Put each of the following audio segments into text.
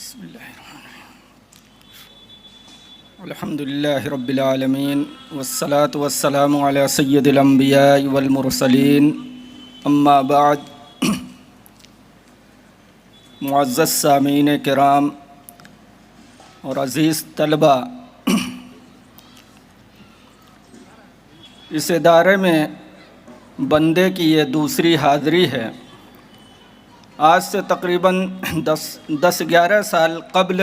بسم اللہ الرحمن الرحیم الحمد للہ رب العالمین والصلاة والسلام علی سید الانبیاء والمرسلین اما بعد معزز سامعین کرام اور عزیز طلبہ، اس ادارے میں بندے کی یہ دوسری حاضری ہے۔ آج سے تقریباً 10-11 سال قبل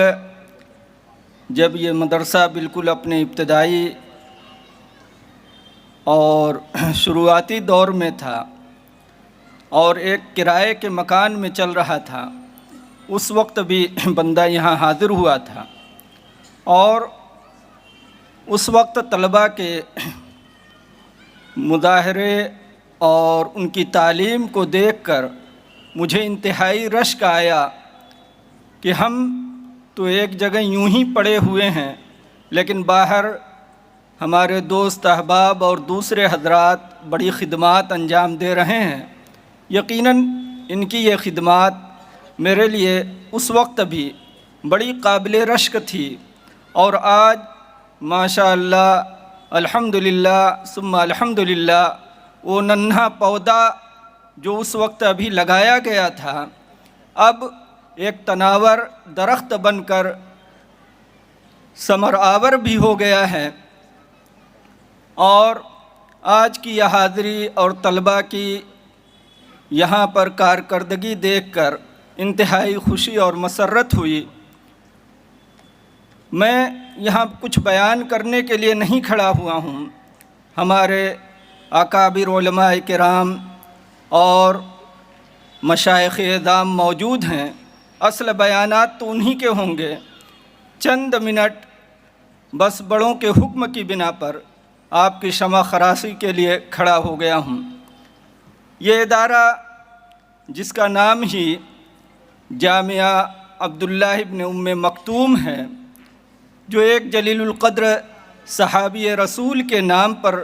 جب یہ مدرسہ بالکل اپنے ابتدائی اور شروعاتی دور میں تھا اور ایک کرائے کے مکان میں چل رہا تھا، اس وقت بھی بندہ یہاں حاضر ہوا تھا، اور اس وقت طلباء کے مظاہرے اور ان کی تعلیم کو دیکھ کر مجھے انتہائی رشک آیا کہ ہم تو ایک جگہ یوں ہی پڑے ہوئے ہیں، لیکن باہر ہمارے دوست احباب اور دوسرے حضرات بڑی خدمات انجام دے رہے ہیں۔ یقیناً ان کی یہ خدمات میرے لیے اس وقت بھی بڑی قابل رشک تھی، اور آج ماشاء اللہ الحمدللہ ثم الحمدللہ وہ ننھا پودا جو اس وقت ابھی لگایا گیا تھا اب ایک تناور درخت بن کر ثمر آور بھی ہو گیا ہے، اور آج کی یہ حاضری اور طلباء کی یہاں پر کارکردگی دیکھ کر انتہائی خوشی اور مسرت ہوئی۔ میں یہاں کچھ بیان کرنے کے لیے نہیں کھڑا ہوا ہوں، ہمارے اکابر علماء کرام اور مشائخ اعظام موجود ہیں، اصل بیانات تو انہی کے ہوں گے۔ چند منٹ بس بڑوں کے حکم کی بنا پر آپ کی شمع خراسی کے لیے کھڑا ہو گیا ہوں۔ یہ ادارہ جس کا نام ہی جامعہ عبداللہ ابن ام مکتوم ہے، جو ایک جلیل القدر صحابی رسول کے نام پر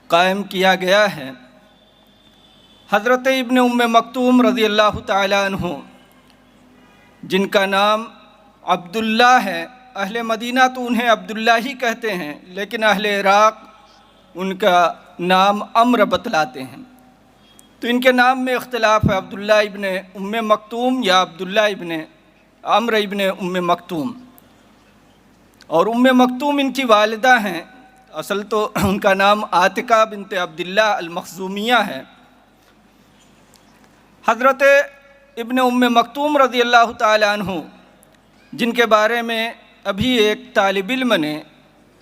قائم کیا گیا ہے، حضرت ابن ام مکتوم رضی اللہ تعالیٰ عنہ، جن کا نام عبداللہ ہے۔ اہل مدینہ تو انہیں عبداللہ ہی کہتے ہیں، لیکن اہل عراق ان کا نام عمرو بتلاتے ہیں، تو ان کے نام میں اختلاف ہے، عبداللہ ابن ام مکتوم یا عبداللہ ابن عمرو ابن ام مکتوم۔ اور ام مکتوم ان کی والدہ ہیں، اصل تو ان کا نام عاتقہ بنت عبداللہ المخزومیہ ہے۔ حضرت ابن ام مکتوم رضی اللہ تعالیٰ عنہ، جن کے بارے میں ابھی ایک طالب علم نے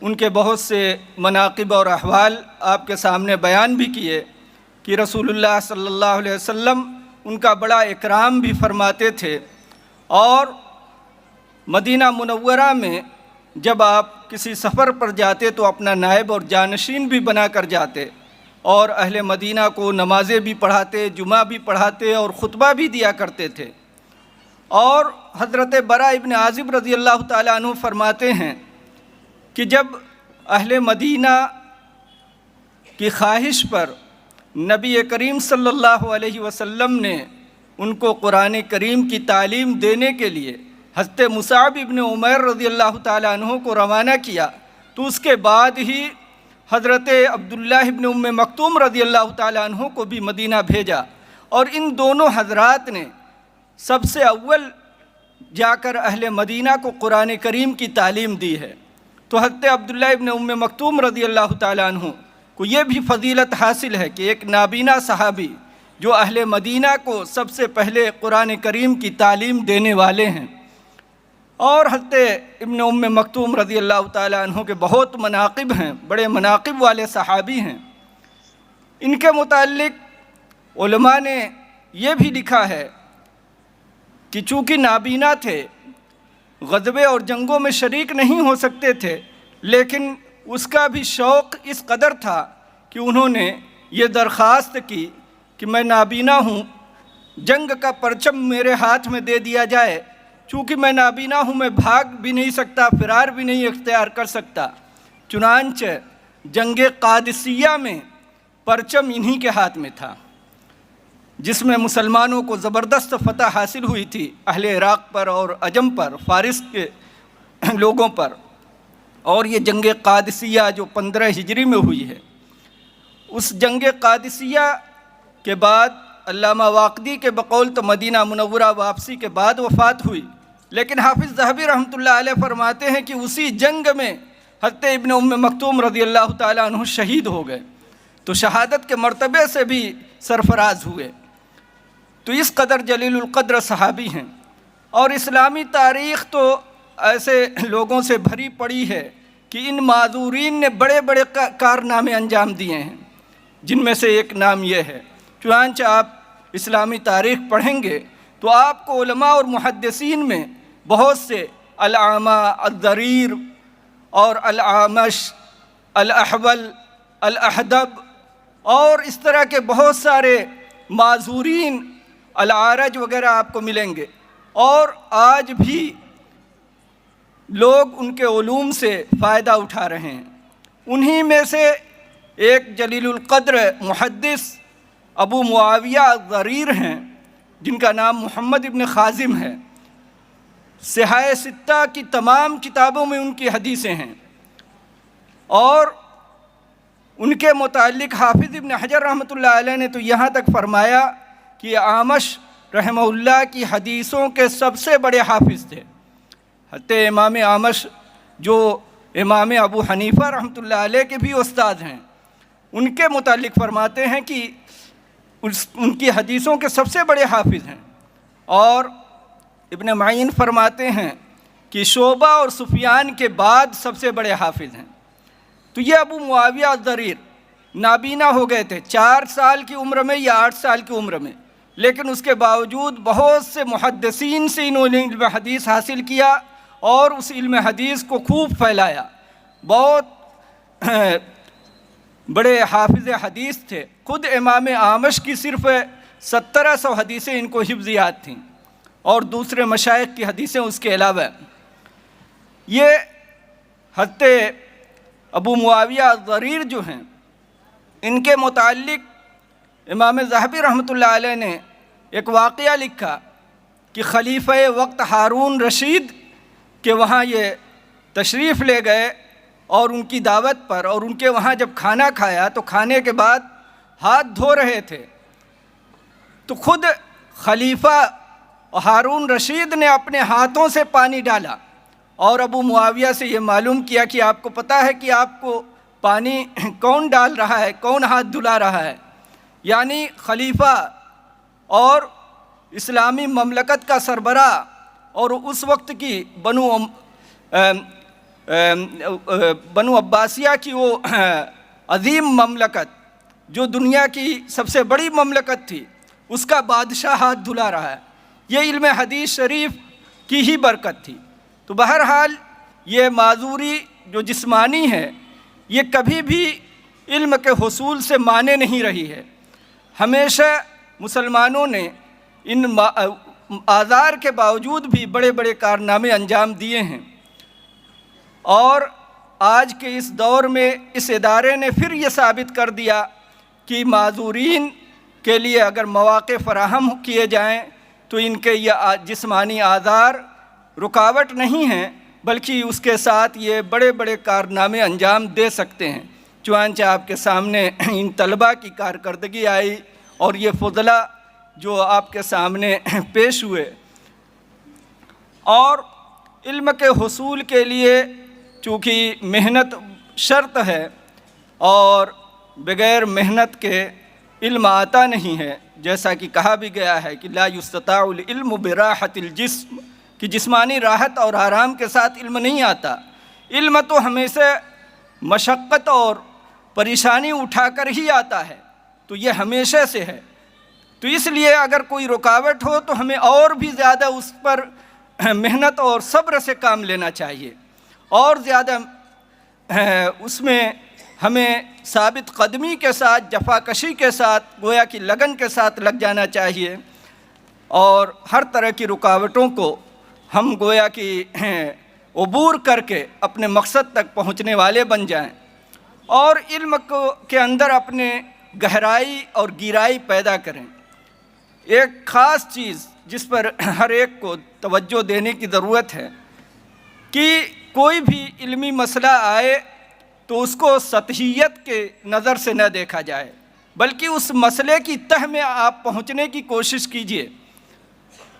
ان کے بہت سے مناقب اور احوال آپ کے سامنے بیان بھی کیے کہ رسول اللہ صلی اللہ علیہ وسلم ان کا بڑا اکرام بھی فرماتے تھے، اور مدینہ منورہ میں جب آپ کسی سفر پر جاتے تو اپنا نائب اور جانشین بھی بنا کر جاتے، اور اہل مدینہ کو نمازیں بھی پڑھاتے، جمعہ بھی پڑھاتے اور خطبہ بھی دیا کرتے تھے۔ اور حضرت برا ابن عازب رضی اللہ تعالیٰ عنہ فرماتے ہیں کہ جب اہل مدینہ کی خواہش پر نبی کریم صلی اللہ علیہ وسلم نے ان کو قرآن کریم کی تعلیم دینے کے لیے حضرت مصعب ابن عمیر رضی اللہ تعالیٰ عنہ کو روانہ کیا، تو اس کے بعد ہی حضرت عبداللہ ابن ام مکتوم رضی اللہ تعالیٰ عنہ کو بھی مدینہ بھیجا، اور ان دونوں حضرات نے سب سے اول جا کر اہل مدینہ کو قرآن کریم کی تعلیم دی ہے۔ تو حضرت عبداللہ ابن ام مکتوم رضی اللہ تعالیٰ عنہ کو یہ بھی فضیلت حاصل ہے کہ ایک نابینا صحابی جو اہل مدینہ کو سب سے پہلے قرآن کریم کی تعلیم دینے والے ہیں۔ اور حضرت ابن ام مکتوم رضی اللہ تعالیٰ عنہ کے بہت مناقب ہیں، بڑے مناقب والے صحابی ہیں۔ ان کے متعلق علماء نے یہ بھی لکھا ہے کہ چونکہ نابینا تھے، غزوے اور جنگوں میں شریک نہیں ہو سکتے تھے، لیکن اس کا بھی شوق اس قدر تھا کہ انہوں نے یہ درخواست کی کہ میں نابینا ہوں، جنگ کا پرچم میرے ہاتھ میں دے دیا جائے، چونکہ میں نابینا ہوں، میں بھاگ بھی نہیں سکتا، فرار بھی نہیں اختیار کر سکتا۔ چنانچہ جنگ قادسیہ میں پرچم انہی کے ہاتھ میں تھا۔ جس میں مسلمانوں کو زبردست فتح حاصل ہوئی تھی اہل عراق پر اور عجم پر، فارس کے لوگوں پر، اور یہ جنگ قادسیہ جو 15 ہجری میں ہوئی ہے، اس جنگ قادسیہ کے بعد علامہ واقدی کے بقول تو مدینہ منورہ واپسی کے بعد وفات ہوئی، لیکن حافظ ذہبی رحمۃ اللہ علیہ فرماتے ہیں کہ اسی جنگ میں حضرت ابن ام مکتوم رضی اللہ تعالیٰ عنہ شہید ہو گئے، تو شہادت کے مرتبے سے بھی سرفراز ہوئے۔ تو اس قدر جلیل القدر صحابی ہیں، اور اسلامی تاریخ تو ایسے لوگوں سے بھری پڑی ہے کہ ان معذورین نے بڑے بڑے کارنامے انجام دیے ہیں، جن میں سے ایک نام یہ ہے۔ چنانچہ آپ اسلامی تاریخ پڑھیں گے تو آپ کو علماء اور محدثین میں بہت سے العامہ، الضریر اور العامش، الاحول، الاحدب اور اس طرح کے بہت سارے معذورین، العارج وغیرہ آپ کو ملیں گے، اور آج بھی لوگ ان کے علوم سے فائدہ اٹھا رہے ہیں۔ انہی میں سے ایک جلیل القدر محدث ابو معاویہ الضریر ہیں، جن کا نام محمد ابن خازم ہے۔ صحاح ستہ کی تمام کتابوں میں ان کی حدیثیں ہیں، اور ان کے متعلق حافظ ابن حجر رحمۃ اللہ علیہ نے تو یہاں تک فرمایا کہ اعمش رحمہ اللہ کی حدیثوں کے سب سے بڑے حافظ تھے۔ حتیٰ امام اعمش جو امام ابو حنیفہ رحمۃ اللہ علیہ کے بھی استاد ہیں، ان کے متعلق فرماتے ہیں کہ ان کی حدیثوں کے سب سے بڑے حافظ ہیں۔ اور ابن معین فرماتے ہیں کہ شعبہ اور سفیان کے بعد سب سے بڑے حافظ ہیں۔ تو یہ ابو معاویہ الضریر نابینا ہو گئے تھے 4 سال کی عمر میں یا 8 سال کی عمر میں، لیکن اس کے باوجود بہت سے محدثین سے انہوں نے علم حدیث حاصل کیا اور اس علم حدیث کو خوب پھیلایا۔ بہت بڑے حافظ حدیث تھے۔ خود امام اعمش کی صرف 1700 حدیثیں ان کو حفظ یاد تھیں، اور دوسرے مشائخ کی حدیثیں اس کے علاوہ۔ یہ حضرت ابو معاویہ الضریر جو ہیں، ان کے متعلق امام ذہبی رحمۃ اللہ علیہ نے ایک واقعہ لکھا کہ خلیفہ وقت ہارون رشید کے وہاں یہ تشریف لے گئے، اور ان کی دعوت پر، اور ان کے وہاں جب کھانا کھایا تو کھانے کے بعد ہاتھ دھو رہے تھے، تو خود خلیفہ ہارون رشید نے اپنے ہاتھوں سے پانی ڈالا، اور ابو معاویہ سے یہ معلوم کیا کہ آپ کو پتہ ہے کہ آپ کو پانی کون ڈال رہا ہے، کون ہاتھ دھلا رہا ہے؟ یعنی خلیفہ اور اسلامی مملکت کا سربراہ، اور اس وقت کی بنو عباسیہ کی وہ عظیم مملکت جو دنیا کی سب سے بڑی مملکت تھی، اس کا بادشاہ ہاتھ دھلا رہا ہے۔ یہ علم حدیث شریف کی ہی برکت تھی۔ تو بہرحال یہ معذوری جو جسمانی ہے، یہ کبھی بھی علم کے حصول سے مانے نہیں رہی ہے۔ ہمیشہ مسلمانوں نے ان آزار کے باوجود بھی بڑے بڑے کارنامے انجام دیے ہیں، اور آج کے اس دور میں اس ادارے نے پھر یہ ثابت کر دیا کہ معذورین کے لیے اگر مواقع فراہم کیے جائیں تو ان کے یہ جسمانی آزار رکاوٹ نہیں ہیں، بلکہ اس کے ساتھ یہ بڑے بڑے کارنامے انجام دے سکتے ہیں۔ چنانچہ آپ کے سامنے ان طلباء کی کارکردگی آئی، اور یہ فضلہ جو آپ کے سامنے پیش ہوئے۔ اور علم کے حصول کے لیے چونکہ محنت شرط ہے، اور بغیر محنت کے علم آتا نہیں ہے، جیسا کہ کہا بھی گیا ہے کہ لا یستطاع العلم براحت الجسم، کہ جسمانی راحت اور آرام کے ساتھ علم نہیں آتا۔ علم تو ہمیشہ مشقت اور پریشانی اٹھا کر ہی آتا ہے، تو یہ ہمیشہ سے ہے۔ تو اس لیے اگر کوئی رکاوٹ ہو تو ہمیں اور بھی زیادہ اس پر محنت اور صبر سے کام لینا چاہیے، اور زیادہ اس میں ہمیں ثابت قدمی کے ساتھ، جفاکشی کے ساتھ، گویا کہ لگن کے ساتھ لگ جانا چاہیے، اور ہر طرح کی رکاوٹوں کو ہم گویا کہ عبور کر کے اپنے مقصد تک پہنچنے والے بن جائیں، اور علم کے اندر اپنے گہرائی اور گہرائی پیدا کریں۔ ایک خاص چیز جس پر ہر ایک کو توجہ دینے کی ضرورت ہے کہ کوئی بھی علمی مسئلہ آئے تو اس کو سطحیت کے نظر سے نہ دیکھا جائے، بلکہ اس مسئلے کی تہ میں آپ پہنچنے کی کوشش کیجئے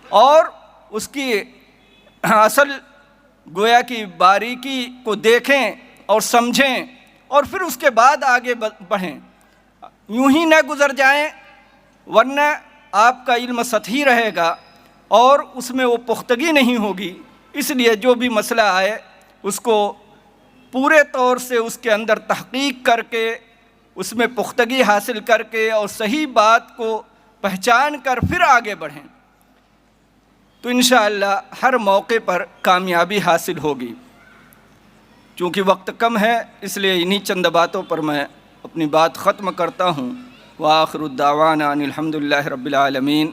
اور اس کی اصل گویا کی باریکی کو دیکھیں اور سمجھیں اور پھر اس کے بعد آگے بڑھیں۔ یوں ہی نہ گزر جائیں، ورنہ آپ کا علم سطحی رہے گا اور اس میں وہ پختگی نہیں ہوگی۔ اس لیے جو بھی مسئلہ آئے اس کو پورے طور سے اس کے اندر تحقیق کر کے، اس میں پختگی حاصل کر کے اور صحیح بات کو پہچان کر پھر آگے بڑھیں، تو انشاءاللہ ہر موقع پر کامیابی حاصل ہوگی۔ چونکہ وقت کم ہے اس لیے انہی چند باتوں پر میں اپنی بات ختم کرتا ہوں۔ وآخر الدعوانا ان الحمد للہ رب العالمین۔